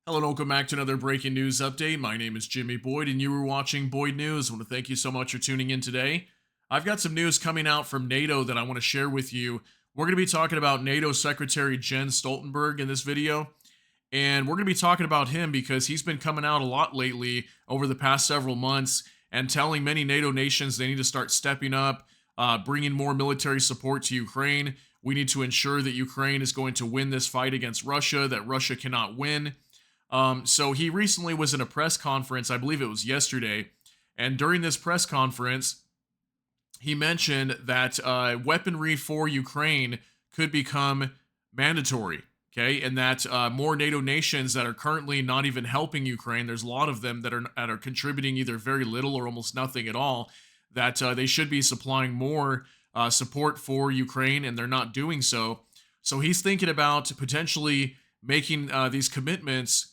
Hello and welcome back to another breaking news update. My name is Jimmy Boyd and you were watching Boyd News. I want to thank you so much for tuning in today. I've got some news coming out from NATO that I want to share with you. We're going to be talking about NATO Secretary Jens Stoltenberg in this video. And we're going to be talking about him because he's been coming out a lot lately over the past several months and telling many NATO nations they need to start stepping up, bringing more military support to Ukraine. We need to ensure that Ukraine is going to win this fight against Russia, that Russia cannot win. So he recently was in a press conference, I believe it was yesterday, and during this press conference, he mentioned that weaponry for Ukraine could become mandatory. Okay, and that more NATO nations that are currently not even helping Ukraine, there's a lot of them that are contributing either very little or almost nothing at all. That they should be supplying more support for Ukraine, and they're not doing so. So he's thinking about potentially making these commitments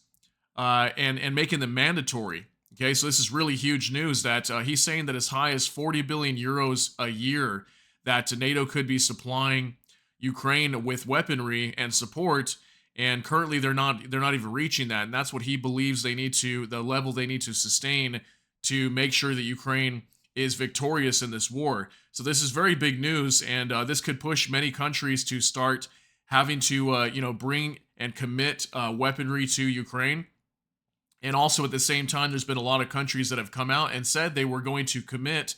and making them mandatory. Okay, so this is really huge news that he's saying that as high as 40 billion euros a year that NATO could be supplying Ukraine with weaponry and support, and currently they're not even reaching that, and that's what he believes the level they need to sustain to make sure that Ukraine is victorious in this war. So this is very big news, and this could push many countries to start having to bring and commit weaponry to Ukraine. And also at the same time, there's been a lot of countries that have come out and said they were going to commit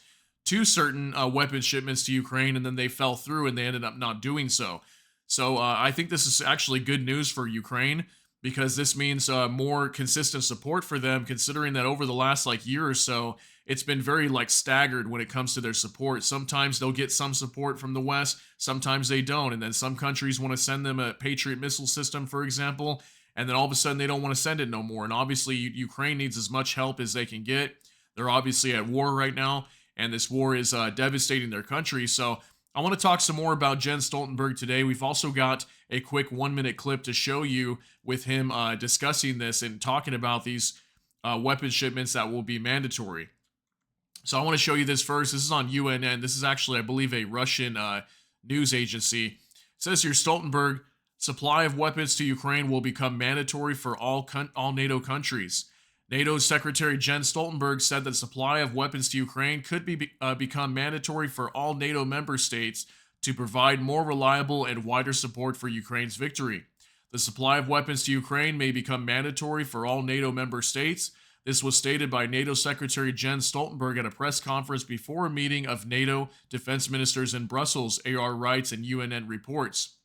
to certain weapon shipments to Ukraine, and then they fell through and they ended up not doing so. So I think this is actually good news for Ukraine because this means more consistent support for them, considering that over the last year or so, it's been very staggered when it comes to their support. Sometimes they'll get some support from the West, sometimes they don't, and then some countries want to send them a Patriot missile system, for example, and then all of a sudden they don't want to send it no more. And obviously, Ukraine needs as much help as they can get. They're obviously at war right now, and this war is devastating their country. So I want to talk some more about Jens Stoltenberg today. We've also got a quick 1-minute clip to show you with him discussing this and talking about these weapon shipments that will be mandatory. So I want to show you this first. This is on UNN. This is actually, I believe, a Russian news agency. It says here, Stoltenberg, supply of weapons to Ukraine will become mandatory for all NATO countries. NATO's Secretary Jens Stoltenberg said that supply of weapons to Ukraine could become mandatory for all NATO member states to provide more reliable and wider support for Ukraine's victory. The supply of weapons to Ukraine may become mandatory for all NATO member states. This was stated by NATO Secretary Jens Stoltenberg at a press conference before a meeting of NATO defense ministers in Brussels, AR writes and UNN reports.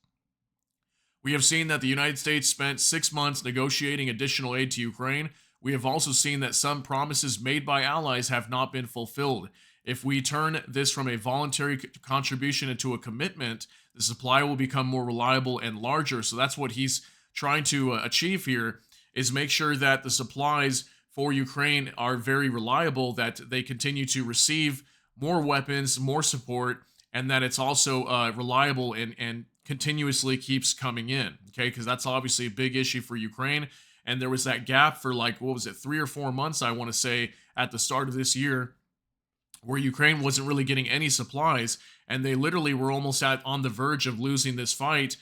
We have seen that the United States spent 6 months negotiating additional aid to Ukraine. We have also seen that some promises made by allies have not been fulfilled. If we turn this from a voluntary contribution into a commitment, the supply will become more reliable and larger. So that's what he's trying to achieve here, is make sure that the supplies for Ukraine are very reliable, that they continue to receive more weapons, more support, and that it's also reliable and continuously keeps coming in, okay? Because that's obviously a big issue for Ukraine. And there was that gap for 3 or 4 months, I want to say, at the start of this year, where Ukraine wasn't really getting any supplies, and they literally were almost on the verge of losing this fight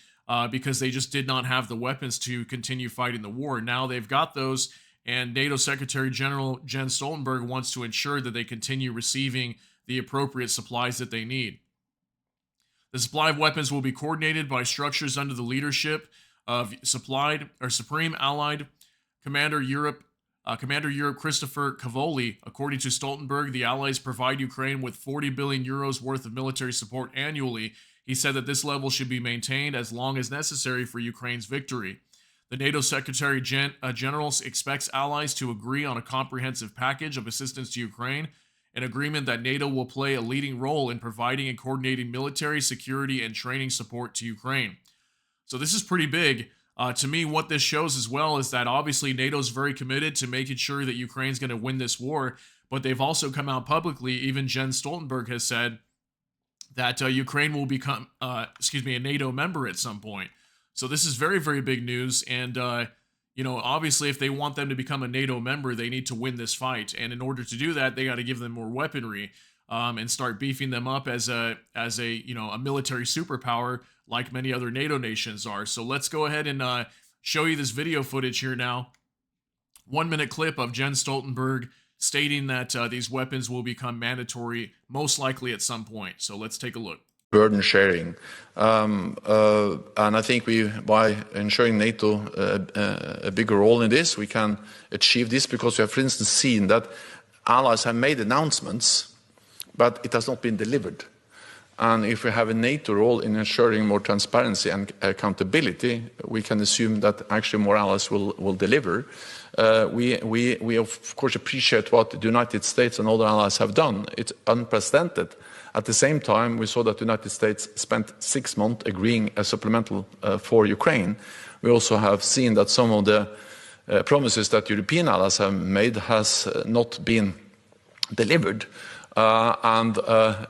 because they just did not have the weapons to continue fighting the war. Now they've got those, and NATO Secretary General Jens Stoltenberg wants to ensure that they continue receiving the appropriate supplies that they need. The supply of weapons will be coordinated by structures under the leadership of Supreme Allied Commander Europe Christopher Cavoli. According to Stoltenberg, the Allies provide Ukraine with 40 billion euros worth of military support annually. He said that this level should be maintained as long as necessary for Ukraine's victory. The NATO Secretary General expects allies to agree on a comprehensive package of assistance to Ukraine, an agreement that NATO will play a leading role in providing and coordinating military, security, and training support to Ukraine. So this is pretty big. To me, what this shows as well is that obviously NATO is very committed to making sure that Ukraine's going to win this war, but they've also come out publicly, even Jens Stoltenberg has said that Ukraine will become, a NATO member at some point. So this is very, very big news, and obviously, if they want them to become a NATO member, they need to win this fight. And in order to do that, they got to give them more weaponry and start beefing them up as a military superpower like many other NATO nations are. So let's go ahead and show you this video footage here now 1 minute clip of Jens Stoltenberg stating that these weapons will become mandatory most likely at some point. So let's take a look. Burden sharing. And I think by ensuring NATO a bigger role in this, we can achieve this because we have, for instance, seen that allies have made announcements, but it has not been delivered. And if we have a NATO role in ensuring more transparency and accountability, we can assume that actually more allies will deliver. We of course appreciate what the United States and other allies have done. It's unprecedented. At the same time, we saw that the United States spent 6 months agreeing a supplemental for Ukraine. We also have seen that some of the promises that European allies have made has not been delivered. And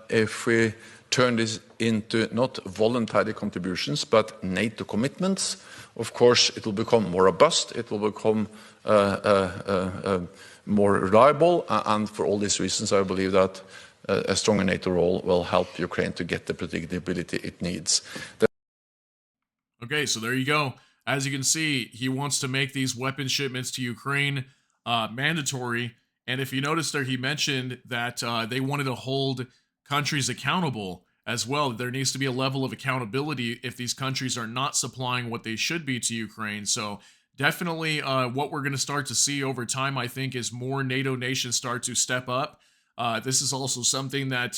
if we turn this into not voluntary contributions, but NATO commitments, of course, it will become more robust, it will become more reliable, and for all these reasons, I believe that a stronger NATO role will help Ukraine to get the predictability it needs. Okay, so there you go. As you can see, he wants to make these weapon shipments to Ukraine mandatory. And if you notice there, he mentioned that they wanted to hold countries accountable as well. There needs to be a level of accountability if these countries are not supplying what they should be to Ukraine. So definitely what we're going to start to see over time, I think, is more NATO nations start to step up. This is also something that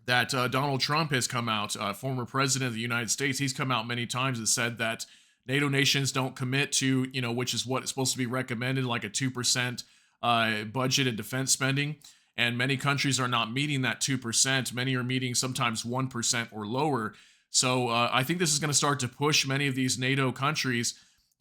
Donald Trump has come out, former president of the United States. He's come out many times and said that NATO nations don't commit to, which is what is supposed to be recommended, like a 2% budget and defense spending. And many countries are not meeting that 2%. Many are meeting sometimes 1% or lower. So I think this is going to start to push many of these NATO countries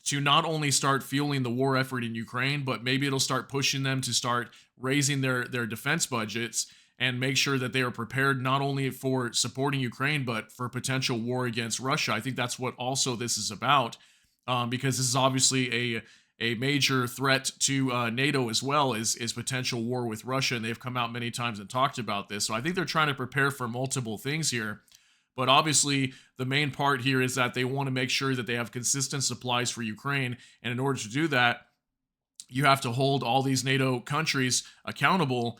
to not only start fueling the war effort in Ukraine, but maybe it'll start pushing them to start raising their defense budgets and make sure that they are prepared not only for supporting Ukraine, but for potential war against Russia. I think that's what also this is about, because this is obviously a major threat to NATO as well as potential war with Russia, and they've come out many times and talked about this. So I think they're trying to prepare for multiple things here. But obviously, the main part here is that they want to make sure that they have consistent supplies for Ukraine. And in order to do that, you have to hold all these NATO countries accountable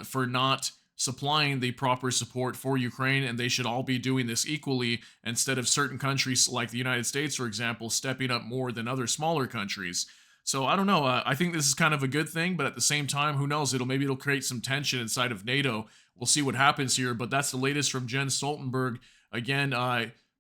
for not supplying the proper support for Ukraine. And they should all be doing this equally instead of certain countries like the United States, for example, stepping up more than other smaller countries. So I don't know. I think this is kind of a good thing, but at the same time, who knows? Maybe it'll create some tension inside of NATO. We'll see what happens here, but that's the latest from Jens Stoltenberg. Again,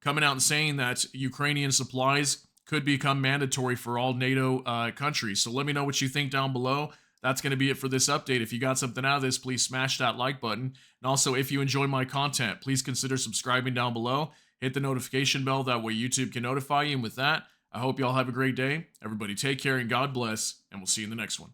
coming out and saying that Ukrainian supplies could become mandatory for all NATO countries. So let me know what you think down below. That's going to be it for this update. If you got something out of this, please smash that like button. And also, if you enjoy my content, please consider subscribing down below. Hit the notification bell. That way YouTube can notify you. And with that, I hope you all have a great day. Everybody take care and God bless. And we'll see you in the next one.